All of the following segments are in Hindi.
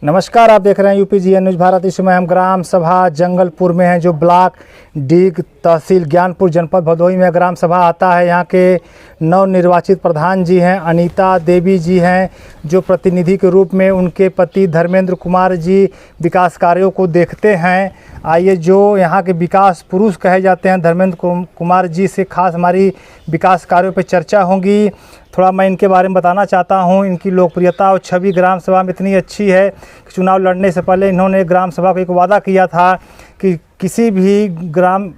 नमस्कार, आप देख रहे हैं यूपीजीएन न्यूज़ भारत। इस समय हम ग्राम सभा जंगलपुर में हैं, जो ब्लॉक डीग तहसील ज्ञानपुर जनपद भदोही में ग्राम सभा आता है। यहाँ के नवनिर्वाचित प्रधान जी हैं अनीता देवी जी हैं, जो प्रतिनिधि के रूप में उनके पति धर्मेंद्र कुमार जी विकास कार्यों को देखते हैं। आइए, जो यहाँ के विकास पुरुष कहे जाते हैं धर्मेंद्र कुमार जी से खास हमारी विकास कार्यों पर चर्चा होगी। थोड़ा मैं इनके बारे में बताना चाहता हूँ। इनकी लोकप्रियता और छवि ग्राम सभा में इतनी अच्छी है कि चुनाव लड़ने से पहले इन्होंने ग्राम सभा को एक वादा किया था कि किसी भी ग्राम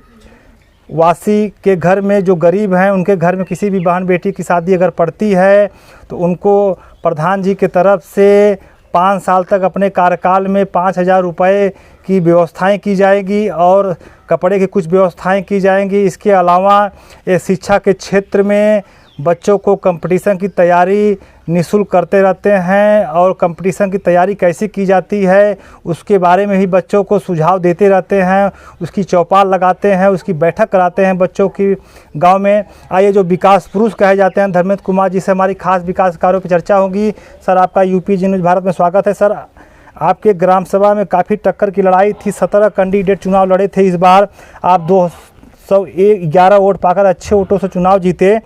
वासी के घर में जो गरीब हैं, उनके घर में किसी भी बहन बेटी की शादी अगर पड़ती है तो उनको प्रधान जी की तरफ से 5 साल तक अपने कार्यकाल में 5,000 रुपये की व्यवस्थाएं की जाएगी और कपड़े की कुछ व्यवस्थाएं की जाएंगी। इसके अलावा ये शिक्षा के क्षेत्र में बच्चों को कंपटीशन की तैयारी निःशुल्क करते रहते हैं और कंपटीशन की तैयारी कैसे की जाती है उसके बारे में भी बच्चों को सुझाव देते रहते हैं। उसकी चौपाल लगाते हैं, उसकी बैठक कराते हैं बच्चों की गांव में। आइए, जो विकास पुरुष कहे जाते हैं धर्मेंद्र कुमार जी से हमारी खास विकास कार्यों पर चर्चा होगी। सर, आपका यूपीजीएन न्यूज़ भारत में स्वागत है। सर, आपके ग्राम सभा में काफ़ी टक्कर की लड़ाई थी, 17 कैंडिडेट चुनाव लड़े थे। इस बार आप 211 वोट पाकर अच्छे वोटों से चुनाव जीते,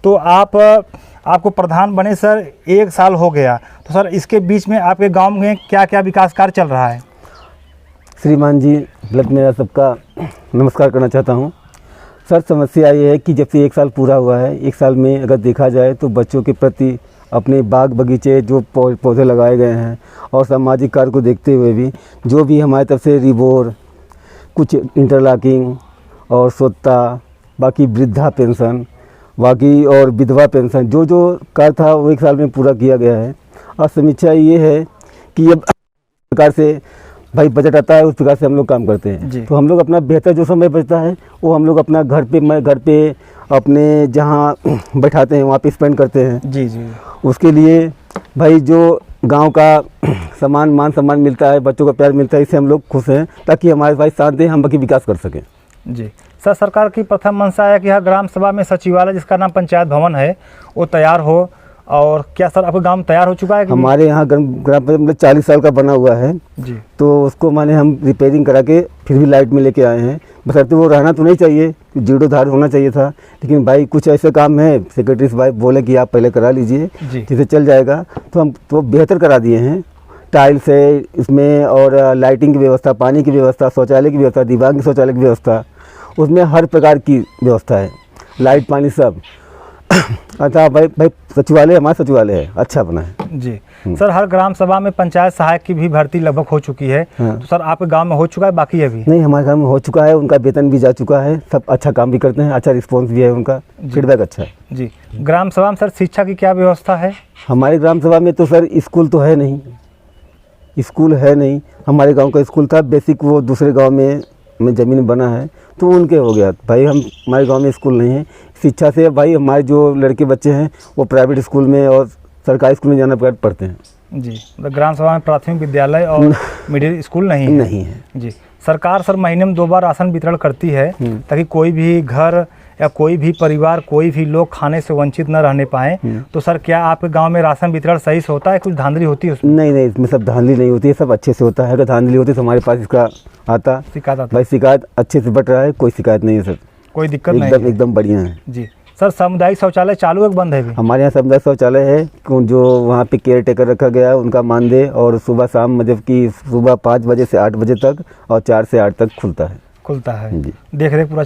तो आपको प्रधान बने सर 1 साल हो गया। तो सर, इसके बीच में आपके गांव में क्या क्या विकास कार्य चल रहा है? श्रीमान जी, मेरा सबका नमस्कार करना चाहता हूं। सर, समस्या ये है कि जब से 1 साल पूरा हुआ है, 1 साल में अगर देखा जाए तो बच्चों के प्रति अपने बाग बगीचे जो पौधे लगाए गए हैं और सामाजिक कार्य को देखते हुए भी जो भी हमारी तरफ से रिबोर, कुछ इंटरलॉकिंग और सोता, बाकी वृद्धा पेंशन, बाकी और विधवा पेंशन, जो कार्य था वो 1 साल में पूरा किया गया है। और समीक्षा ये है कि अब प्रकार से भाई बजट आता है, उस प्रकार से हम लोग काम करते हैं। तो हम लोग अपना बेहतर जो समय बचता है वो हम लोग अपना घर पे अपने जहाँ बैठाते हैं वहाँ पे स्पेंड करते हैं। जी। उसके लिए भाई जो गांव का मान सम्मान मिलता है, बच्चों का प्यार मिलता है, इससे हम लोग खुश हैं, ताकि हमारे भाई साथ दें, हम बाकी विकास कर सकें। जी सर, सरकार की प्रथम मंशा है कि हर ग्राम सभा में सचिवालय, जिसका नाम पंचायत भवन है, वो तैयार हो। और क्या सर आपका गांव तैयार हो चुका है? हमारे यहाँ ग्राम मतलब 40 साल का बना हुआ है जी। तो उसको माने हम रिपेयरिंग करा के फिर भी लाइट में लेके आए हैं। बशर्ते वो रहना तो नहीं चाहिए, जीर्णोद्धार होना चाहिए था, लेकिन भाई कुछ ऐसे काम है, सेक्रेटरी साहब बोले कि आप पहले करा लीजिए, जिससे चल जाएगा, तो हम तो बेहतर करा दिए हैं। टाइल्स है इसमें और लाइटिंग की व्यवस्था, पानी की व्यवस्था, शौचालय की व्यवस्था, दिव्यांग शौचालय की व्यवस्था, उसमें हर प्रकार की व्यवस्था है, लाइट पानी सब। अच्छा भाई सचिवालय, हमारा सचिवालय है, अच्छा बना है जी। सर, हर ग्राम सभा में पंचायत सहायक की भी भर्ती लगभग हो चुकी है। हाँ। तो सर, आपके गांव में हो चुका है, बाकी अभी? नहीं, हमारे गांव में हो चुका है, उनका वेतन भी जा चुका है, सब अच्छा काम भी करते हैं, अच्छा रिस्पॉन्स भी है, उनका फीडबैक अच्छा है जी। ग्राम सभा में सर शिक्षा की क्या व्यवस्था है? हमारे ग्राम सभा में तो सर स्कूल तो है नहीं, हमारे गाँव का स्कूल था बेसिक, वो दूसरे गाँव में ज़मीन बना है तो उनके हो गया भाई। हमारे गांव में स्कूल नहीं है। शिक्षा से भाई हमारे जो लड़के बच्चे हैं वो प्राइवेट स्कूल में और सरकारी स्कूल में जाना पड़ते हैं जी। तो ग्राम सभा में प्राथमिक विद्यालय और मिडिल स्कूल नहीं है जी। सरकार सर महीने में 2 बार राशन वितरण करती है ताकि कोई भी घर या कोई भी परिवार, कोई भी लोग खाने से वंचित न रहने पाए। तो सर, क्या आपके गांव में राशन वितरण सही से होता है? कुछ धांधली होती है उसमें? नहीं, इसमें सब धांधली नहीं होती है, सब अच्छे से होता है। अगर धांधली होती तो हमारे पास इसका शिकायत आता। भाई शिकायत अच्छे से बट रहा है, कोई शिकायत नहीं है सर, कोई दिक्कत नहीं, एकदम बढ़िया है जी। सर, सामुदायिक शौचालय चालू है, बंद है भी? हमारे यहाँ सामुदायिक शौचालय है, जो वहाँ पे केयर टेकर रखा गया है, उनका मानदेय, और सुबह शाम मतलब कि सुबह 5 बजे से 8 बजे तक और 4 से 8 तक खुलता है जी। देख रेख पूरा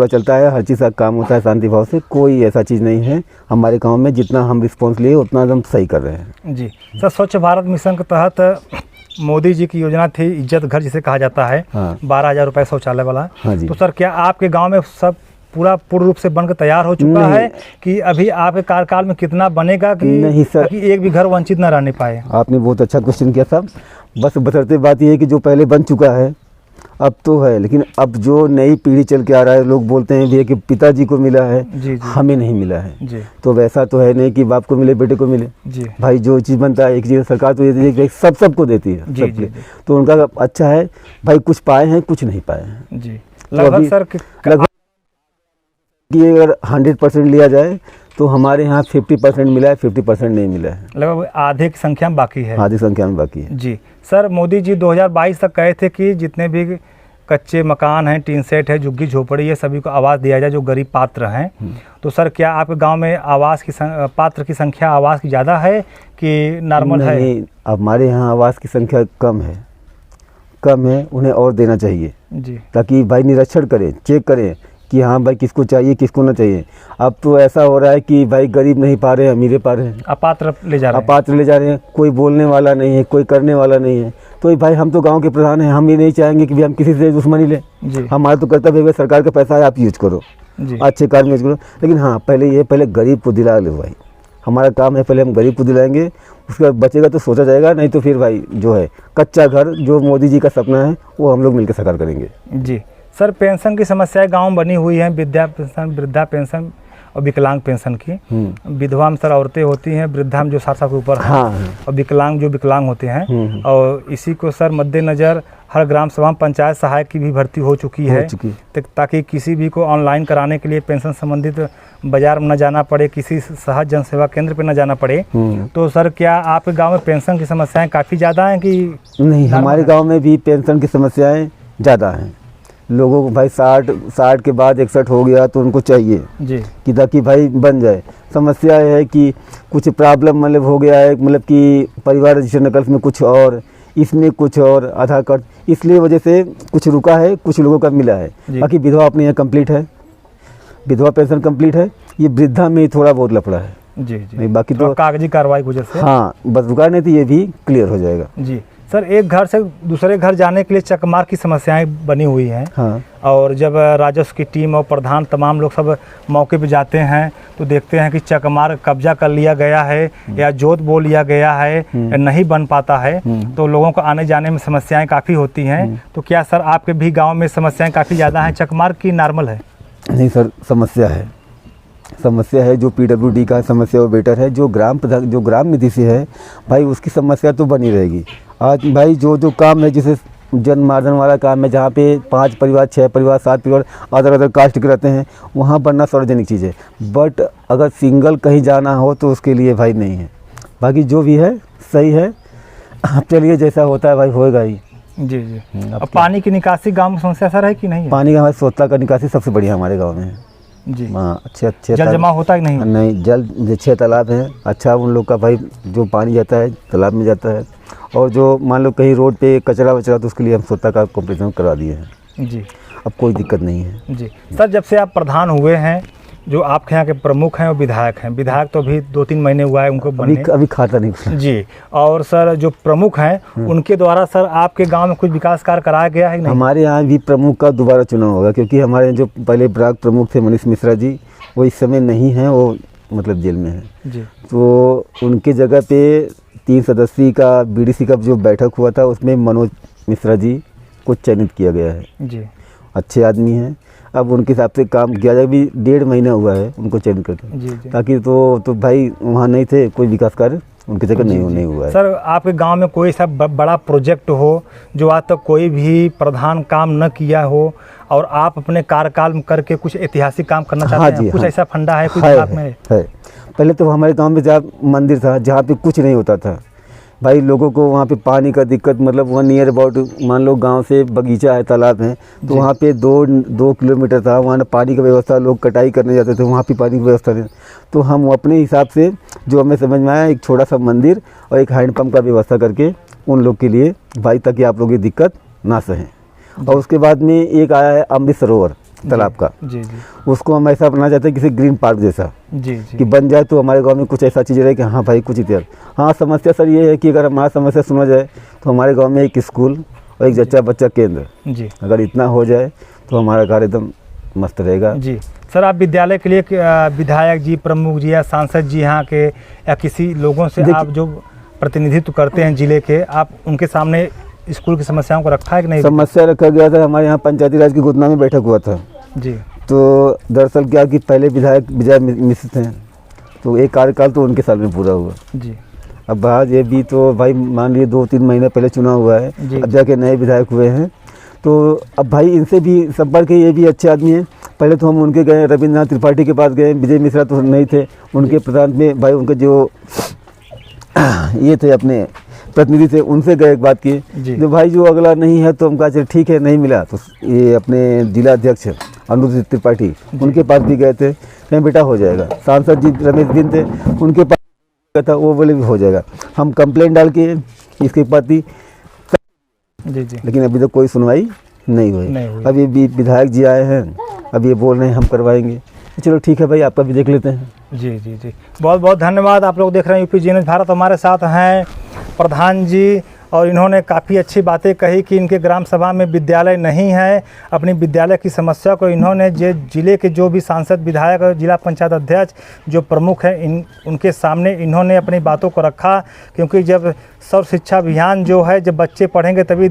चलता है, हर चीज़ का काम होता है शांति भाव से, कोई ऐसा चीज़ नहीं है। हमारे गांव में जितना हम रिस्पॉन्स लिए उतना हम सही कर रहे हैं जी। सर, स्वच्छ भारत मिशन के तहत मोदी जी की योजना थी इज्जत घर, जिसे कहा जाता है। हाँ। 12,000 रुपये शौचालय वाला। हाँ जी। तो सर, क्या आपके गाँव में सब पूरा पूर्ण रूप से बनकर तैयार हो चुका है कि अभी आपके कार्यकाल में कितना बनेगा कि नहीं सर, कि एक भी घर वंचित न रहने पाए? आपने बहुत अच्छा क्वेश्चन किया साहब। बस बशर्ते बात यह है कि जो पहले बन चुका है अब तो है, लेकिन अब जो नई पीढ़ी चल के आ रहा है, लोग बोलते हैं भी कि पिताजी को मिला है जी। हमें नहीं मिला है जी। तो वैसा तो है नहीं कि बाप को मिले बेटे को मिले जी। भाई जो चीज़ बनता है एक चीज़ सरकार तो ये सबको देती है जी। तो उनका अच्छा है भाई, कुछ पाए हैं कुछ नहीं पाए हैं जी। लगभग सर कि अगर 100% लिया जाए तो हमारे यहाँ 50% मिला है, 50% नहीं मिला है, लगभग आधे की संख्या में बाकी है। आधी संख्या में बाकी है। जी सर, मोदी जी 2022 तक कहे थे कि जितने भी कच्चे मकान हैं, टीन सेट है, झुग्गी झोपड़ी है, सभी को आवास दिया जाए जो गरीब पात्र हैं। तो सर क्या आपके गांव में आवास की पात्र की संख्या आवास की ज़्यादा है कि नॉर्मल है? नहीं, हमारे यहाँ आवास की संख्या कम है, उन्हें और देना चाहिए जी, ताकि भाई निरीक्षण करें, चेक करें कि हाँ भाई किसको चाहिए किसको ना चाहिए। अब तो ऐसा हो रहा है कि भाई गरीब नहीं पा रहे हैं, अमीरे पा रहे हैं, अपात्र ले जा रहे हैं। अपात्र ले जा रहे हैं, कोई बोलने वाला नहीं है, कोई करने वाला नहीं है। तो भाई हम तो गांव के प्रधान हैं, हम ये नहीं चाहेंगे कि हम किसी से दुश्मनी लें। जी हमारा तो कर्तव्य है, सरकार का पैसा है, आप यूज करो, जी अच्छे कार्य में यूज करो। लेकिन हाँ पहले गरीब को दिला लो भाई, हमारा काम है, पहले हम गरीब को दिलाएंगे, उसके बाद बचेगा तो सोचा जाएगा, नहीं तो फिर भाई जो है कच्चा घर जो मोदी जी का सपना है वो हम लोग मिलकर साकार करेंगे। जी सर, पेंशन की समस्याएं गांव में बनी हुई हैं, विद्या पेंशन, वृद्धा पेंशन और विकलांग पेंशन की। विधवा में सर औरतें होती हैं, वृद्धा में जो 60 साल के ऊपर हैं, हाँ और विकलांग जो विकलांग होते हैं। और इसी को सर मद्देनज़र हर ग्राम सभा में पंचायत सहायक की भी भर्ती हो चुकी है, ताकि किसी भी को ऑनलाइन कराने के लिए पेंशन संबंधित बाजार में न जाना पड़े, किसी सहज जन सेवा केंद्र पे न जाना पड़े। तो सर क्या आपके गांव में पेंशन की समस्याएं काफ़ी ज़्यादा हैं कि नहीं? हमारे गांव में भी पेंशन की समस्याएं ज़्यादा हैं। लोगों को भाई 60 के बाद 61 हो गया तो उनको चाहिए जी कि ताकि भाई बन जाए। समस्या है कि कुछ प्रॉब्लम मतलब हो गया है, मतलब कि परिवार रजिस्टर नकल में कुछ और, इसमें कुछ और, आधार कार्ड, इसलिए वजह से कुछ रुका है, कुछ लोगों का मिला है। बाकी विधवा अपने यहाँ कंप्लीट है, विधवा पेंशन कंप्लीट है। ये वृद्धा में थोड़ा बहुत लफड़ा है जी जी, नहीं, बाकी तो कागजी कार्रवाई की वजह से हाँ बस रुका, नहीं तो ये भी क्लियर हो जाएगा। जी सर, एक घर से दूसरे घर जाने के लिए चकमार की समस्याएं बनी हुई हैं। हाँ, और जब राजस्व की टीम और प्रधान तमाम लोग सब मौके पे जाते हैं तो देखते हैं कि चकमार कब्जा कर लिया गया है या जोत बोल लिया गया है या नहीं बन पाता है, तो लोगों को आने जाने में समस्याएं काफ़ी होती हैं। तो क्या सर आपके भी गांव में समस्याएं काफ़ी ज़्यादा हैं चकमार की नॉर्मल है? नहीं सर, समस्या है जो PWD का समस्या वो बेटर है, जो ग्राम निधि से है भाई उसकी समस्या तो बनी रहेगी। आज भाई जो काम है, जैसे जनमार्दन वाला काम है, जहाँ पे 5 परिवार 6 परिवार 7 परिवार अदर कास्ट के रहते हैं, वहाँ बनना सार्वजनिक चीज़ है। बट अगर सिंगल कहीं जाना हो तो उसके लिए भाई नहीं है। बाकी जो भी है सही है, अब चलिए जैसा होता है भाई होएगा ही। जी जी। अब पानी की निकासी गाँव में समस्या सर है कि नहीं है? पानी का हमारे सोतला का निकासी सबसे बढ़िया हमारे गाँव में है जी। हाँ, अच्छे जल जमा होता है कि नहीं? नहीं, जल 6 तालाब हैं, अच्छा उन लोग का भाई जो पानी जाता है तालाब में जाता है। और जो मान लो कहीं रोड पे कचरा वचरा तो उसके लिए हम स्वच्छता का कॉम्पिटिशन करवा दिए हैं जी। अब कोई दिक्कत नहीं है जी। सर जब से आप प्रधान हुए हैं, जो आपके यहाँ के प्रमुख हैं वो विधायक हैं, विधायक तो अभी 2-3 महीने हुआ है उनको बनने, अभी खाता नहीं जी। और सर जो प्रमुख हैं उनके द्वारा सर आपके गांव में कुछ विकास कार्य कराया गया है कि नहीं? हमारे यहाँ भी प्रमुख का दोबारा चुनाव होगा, क्योंकि हमारे जो पहले ब्लॉक प्रमुख थे मनीष मिश्रा जी, वो इस समय नहीं हैं, वो मतलब जेल में हैं जी। तो उनके जगह पे 3 सदस्यीय का BDC का जो बैठक हुआ था उसमें मनोज मिश्रा जी को चयनित किया गया है जी। अच्छे आदमी हैं। अब उनके हिसाब से काम किया जाए, भी 1.5 महीना हुआ है उनको चयन करके जी जी। ताकि तो भाई वहाँ नहीं थे, कोई विकास कार्य उनकी जगह नहीं हुआ है। सर आपके गांव में कोई सा बड़ा प्रोजेक्ट हो जो आज तक कोई भी प्रधान काम न किया हो और आप अपने कार्यकाल में करके कुछ ऐतिहासिक काम करना चाहते हैं? कुछ ऐसा फंडा है कुछ ब्लॉक में? है। पहले तो हमारे गांव में जहाँ मंदिर था, जहाँ पे कुछ नहीं होता था भाई, लोगों को वहाँ पे पानी का दिक्कत, मतलब 1 नियर अबाउट मान लो गांव से बगीचा है, तालाब है, तो वहाँ पे 2 किलोमीटर था, वहाँ पानी का व्यवस्था, लोग कटाई करने जाते थे, वहाँ पे पानी की व्यवस्था नहीं। तो हम अपने हिसाब से जो हमें समझ में आया, एक छोटा सा मंदिर और एक हैंडपम्प का व्यवस्था करके उन लोग के लिए भाई, ताकि आप लोग ये दिक्कत ना सहें। और उसके बाद में एक आया है अमृत सरोवर तालाब का जी जी। उसको हम ऐसा बनाना चाहते हैं किसी ग्रीन पार्क जैसा जी जी। कि बन जाए तो हमारे गांव में कुछ ऐसा चीज़ रहे कि हाँ भाई कुछ इतिहास। हाँ, समस्या सर ये है कि अगर हमारा समस्या सुना जाए तो हमारे गांव में एक स्कूल और एक जच्चा बच्चा केंद्र जी, अगर इतना हो जाए तो हमारा कार्य एकदम मस्त रहेगा जी। सर आप विद्यालय के लिए विधायक जी, प्रमुख जी या सांसद जी यहाँ के या किसी लोगों से आप जो प्रतिनिधित्व करते हैं जिले के, आप उनके सामने स्कूल की समस्याओं को रखा है कि नहीं? समस्या रखा गया था, हमारे यहाँ पंचायती राज की घोषणा में बैठक हुआ था जी। तो दरअसल क्या कि पहले विधायक विजय मिश्र थे, तो एक कार्यकाल तो उनके साल में पूरा हुआ जी। अब बाद ये भी तो भाई मान लीजिए 2-3 महीने पहले चुनाव हुआ है, अब जाके नए विधायक हुए हैं, तो अब भाई इनसे भी संपर्क है, ये भी अच्छे आदमी हैं, पहले तो हम उनके गए, रविंद्रनाथ त्रिपाठी के पास गए, विजय मिश्रा तो नहीं थे, उनके प्रधान में भाई उनके जो ये थे अपने प्रतिनिधि थे, उनसे गए, एक बात की जो भाई जो अगला नहीं है तो हम कहा चल ठीक है, नहीं मिला तो ये अपने जिला अध्यक्ष अनुरुद्ध त्रिपाठी उनके पास भी गए थे, कहीं बेटा हो जाएगा। सांसद जी रमेश बिन थे, उनके पास गया था, वो बोले भी हो जाएगा। हम कंप्लेंट डाल के इसके प्रति जी, लेकिन अभी तक कोई सुनवाई नहीं हुई। अब ये विधायक जी आए हैं, अब ये बोल रहे हैं हम करवाएंगे। चलो ठीक है भाई, आपका भी देख लेते हैं। जी, बहुत बहुत धन्यवाद। आप लोग देख रहे हैं यूपी जी न्यूज़ भारत। हमारे साथ हैं प्रधान जी और इन्होंने काफ़ी अच्छी बातें कही कि इनके ग्राम सभा में विद्यालय नहीं है। अपनी विद्यालय की समस्या को इन्होंने जिले के जो भी सांसद, विधायक और जिला पंचायत अध्यक्ष जो प्रमुख हैं उनके सामने इन्होंने अपनी बातों को रखा, क्योंकि जब सर्व शिक्षा अभियान जो है, जब बच्चे पढ़ेंगे तभी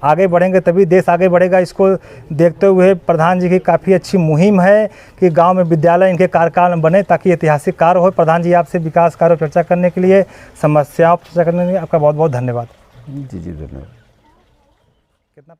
आगे बढ़ेंगे, तभी देश आगे बढ़ेगा। इसको देखते हुए प्रधान जी की काफ़ी अच्छी मुहिम है कि गांव में विद्यालय इनके कार्यकाल में बने ताकि ऐतिहासिक कार्य हो। प्रधान जी, आपसे विकास कार्यों पर चर्चा करने के लिए, समस्याओं पर चर्चा करने के लिए आपका बहुत बहुत धन्यवाद। जी धन्यवाद। कितना